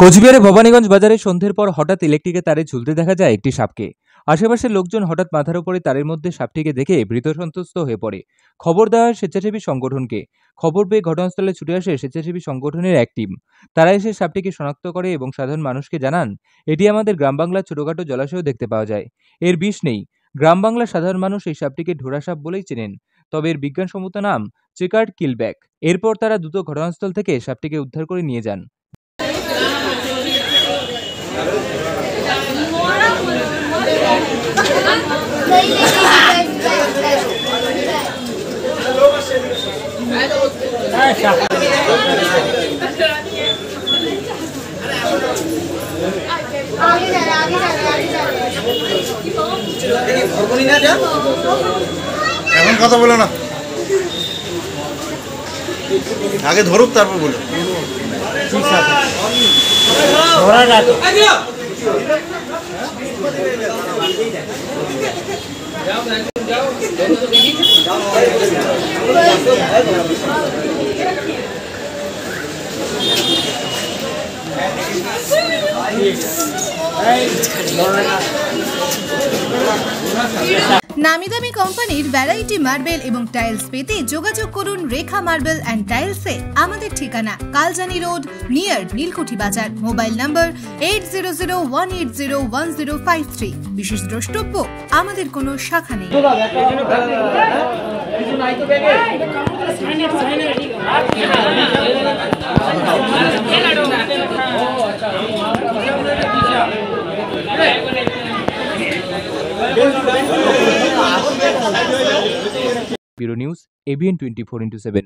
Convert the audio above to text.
কোচবিহারে ভবানীগঞ্জ বাজারে সন্ধ্যের পর হঠাৎ ইলেকট্রিকের তারে ঝুলতে দেখা যায় একটি সাপকে। আশেপাশের লোকজন হঠাৎ মাথার উপরে তারের মধ্যে সাপটিকে দেখে ভীত সন্ত্রস্ত হয়ে পড়ে। খবর দেওয়া হয় স্বেচ্ছাসেবী সংগঠনকে। খবর পেয়ে ঘটনাস্থলে ছুটে আসে স্বেচ্ছাসেবী সংগঠনের এক টিম। তারা এসে সাপটিকে শনাক্ত করে এবং সাধারণ মানুষকে জানান, এটি আমাদের গ্রাম বাংলার ছোটখাটো জলাশয়েও দেখতে পাওয়া যায়। এর বিষ নেই। গ্রাম বাংলার সাধারণ মানুষ এই সাপটিকে ঢোড়া সাপ বলেই চেনেন, তবে এর বিজ্ঞানসম্মত নাম চেকার্ড কিলব্যাক। এরপর তারা দ্রুত ঘটনাস্থল থেকে সাপটিকে উদ্ধার করে নিয়ে যান। এখন কথা বলো না, আগে ধরুক তারপর বলো। নামি দামি কোম্পানির ভ্যারাইটি মার্বেল এবং টাইলস পেতে যোগাযোগ করুন রেখা মার্বেল অ্যান্ড টাইলসে। আমাদের ঠিকানা কালজানি রোড নিয়ার নীলকুঠি বাজার। মোবাইল নম্বর 8001801053। বিশেষ দ্রষ্টব্য, আমাদের কোনো শাখা নেই। Bureau news, ABN 24x7।